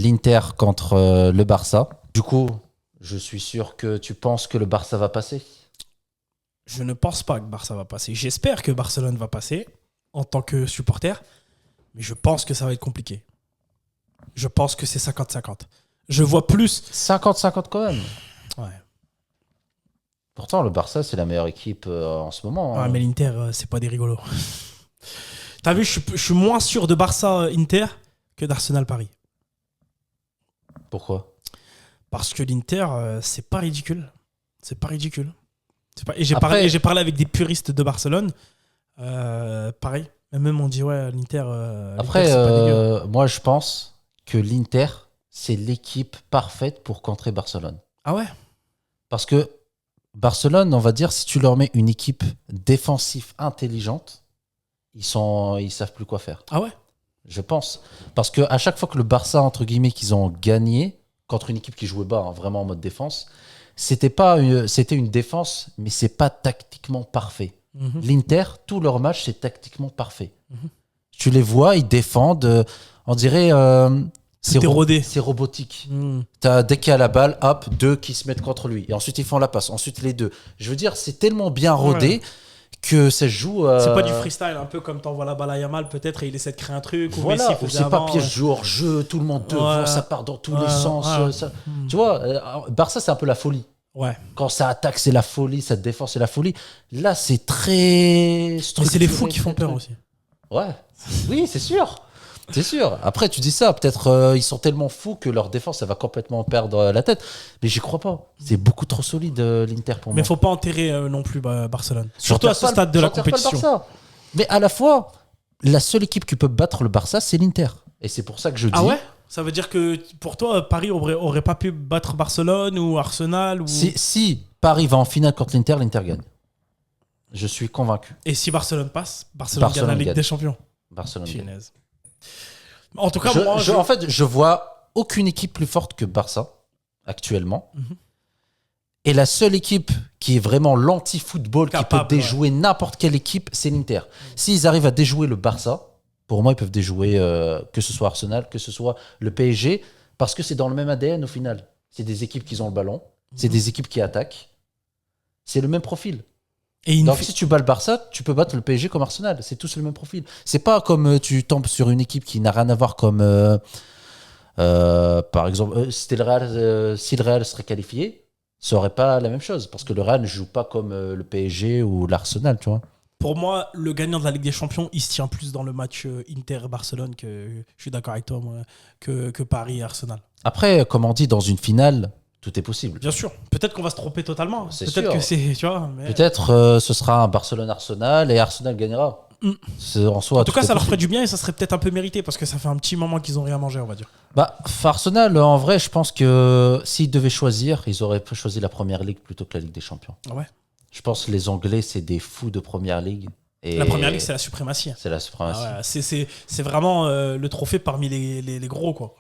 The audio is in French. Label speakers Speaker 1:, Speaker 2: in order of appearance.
Speaker 1: l'Inter contre le Barça. Du coup, je suis sûr que tu penses que le Barça va passer.
Speaker 2: Je ne pense pas que Barça va passer. J'espère que Barcelone va passer en tant que supporter, mais je pense que ça va être compliqué. Je pense que c'est 50-50. Je vois plus...
Speaker 1: 50-50 quand même.
Speaker 2: Ouais.
Speaker 1: Pourtant, le Barça, c'est la meilleure équipe en ce moment.
Speaker 2: Ah, mais l'Inter, c'est pas des rigolos. T'as vu, je suis moins sûr de Barça-Inter que d'Arsenal-Paris.
Speaker 1: Pourquoi ?
Speaker 2: Parce que l'Inter, c'est pas ridicule. C'est pas ridicule. Et
Speaker 1: Après-
Speaker 2: j'ai parlé avec des puristes de Barcelone. Pareil. Même on dit, ouais, l'Inter,
Speaker 1: Après,
Speaker 2: c'est pas dégueu.
Speaker 1: moi, je pense que l'Inter, c'est l'équipe parfaite pour contrer Barcelone.
Speaker 2: Ah ouais?
Speaker 1: Parce que Barcelone, on va dire, si tu leur mets une équipe défensive intelligente, ils savent plus quoi faire.
Speaker 2: Ah ouais?
Speaker 1: Je pense. Parce que à chaque fois que le Barça, entre guillemets, qu'ils ont gagné contre une équipe qui jouait bas, hein, vraiment en mode défense, c'était une défense, mais c'est pas tactiquement parfait.
Speaker 2: Mhm.
Speaker 1: L'Inter, tout leur match, c'est tactiquement parfait.
Speaker 2: Mhm.
Speaker 1: Tu les vois, ils défendent. On dirait.
Speaker 2: Tout est rodé.
Speaker 1: C'est robotique.
Speaker 2: Mm.
Speaker 1: Dès qu'il y a la balle, hop, deux qui se mettent contre lui. Et ensuite, ils font la passe. Ensuite, les deux. Je veux dire, c'est tellement bien rodé
Speaker 2: Ouais.
Speaker 1: que ça se joue.
Speaker 2: C'est pas du freestyle, un peu comme t'envoies la balle à Yamal peut-être et il essaie de créer un truc.
Speaker 1: Voilà,
Speaker 2: ou
Speaker 1: ou
Speaker 2: Messi
Speaker 1: c'est pas
Speaker 2: avant,
Speaker 1: piège
Speaker 2: ouais.
Speaker 1: jour jeu, tout le monde devant,
Speaker 2: Ouais.
Speaker 1: ça part dans tous
Speaker 2: Ouais,
Speaker 1: les sens.
Speaker 2: ouais.
Speaker 1: Ça.
Speaker 2: Mm.
Speaker 1: Tu vois, Barça, c'est un peu la folie.
Speaker 2: Ouais.
Speaker 1: Quand ça attaque, c'est la folie, ça défend, c'est la folie. Là, c'est très
Speaker 2: Mais
Speaker 1: structuré.
Speaker 2: c'est les fous qui font
Speaker 1: très
Speaker 2: peur
Speaker 1: truc.
Speaker 2: aussi.
Speaker 1: Ouais, oui, c'est sûr. C'est sûr. Après, tu dis ça, peut-être ils sont tellement fous que leur défense, ça va complètement perdre la tête. Mais j'y crois pas. C'est beaucoup trop solide, l'Inter, pour
Speaker 2: Mais
Speaker 1: moi.
Speaker 2: faut pas enterrer non plus Barcelone. Surtout
Speaker 1: J'enterre
Speaker 2: à ce
Speaker 1: pas
Speaker 2: stade de la
Speaker 1: j'enterre pas le
Speaker 2: compétition.
Speaker 1: Barça. Mais à la fois, la seule équipe qui peut battre le Barça, c'est l'Inter. Et c'est pour ça que je dis...
Speaker 2: Ah ouais? Ça veut dire que pour toi, Paris aurait pas pu battre Barcelone ou Arsenal ou...
Speaker 1: Si Paris va en finale contre l'Inter, l'Inter gagne. Je suis convaincu.
Speaker 2: Et si Barcelone passe, Barcelone gagne la Ligue
Speaker 1: gagne.
Speaker 2: des Champions.
Speaker 1: Barcelone gagne.
Speaker 2: Finesse. En tout cas,
Speaker 1: En fait, je vois aucune équipe plus forte que Barça, actuellement.
Speaker 2: Mhm.
Speaker 1: Et la seule équipe qui est vraiment l'anti-football, qui
Speaker 2: Capable,
Speaker 1: peut déjouer n'importe quelle équipe, c'est l'Inter. S'ils arrivent à déjouer le Barça, pour moi, ils peuvent déjouer que ce soit Arsenal, que ce soit le PSG, parce que c'est dans le même ADN au final. C'est des équipes qui ont le ballon, c'est des équipes qui attaquent. C'est le même profil.
Speaker 2: Et
Speaker 1: Donc si tu bats le Barça, tu peux battre le PSG comme Arsenal. C'est tous le même profil. C'est pas comme tu tombes sur une équipe qui n'a rien à voir comme... par exemple, si le Real serait qualifié, ça aurait pas la même chose. Parce que le Real ne joue pas comme le PSG ou l'Arsenal, tu vois.
Speaker 2: Pour moi, le gagnant de la Ligue des Champions, il se tient plus dans le match Inter-Barcelone que, je suis d'accord avec toi, moi, que Paris et Arsenal.
Speaker 1: Après, comme on dit, dans une finale, tout est possible.
Speaker 2: Bien sûr. Peut-être qu'on va se tromper totalement.
Speaker 1: C'est
Speaker 2: Peut-être
Speaker 1: sûr.
Speaker 2: que c'est... Tu vois, mais...
Speaker 1: Peut-être ce sera un Barcelone-Arsenal et Arsenal gagnera. En soi,
Speaker 2: En tout cas,
Speaker 1: est
Speaker 2: ça leur ferait
Speaker 1: possible.
Speaker 2: du bien et ça serait peut-être un peu mérité parce que ça fait un petit moment qu'ils n'ont rien mangé, on va dire.
Speaker 1: Bah, Arsenal, en vrai, je pense que s'ils devaient choisir, ils auraient choisi la Première Ligue plutôt que la Ligue des Champions.
Speaker 2: Ah ouais.
Speaker 1: Je pense que les Anglais, c'est des fous de Première Ligue. Et
Speaker 2: La Première Ligue, c'est la suprématie.
Speaker 1: c'est la suprématie.
Speaker 2: Ah ouais, c'est vraiment le trophée parmi les gros, quoi.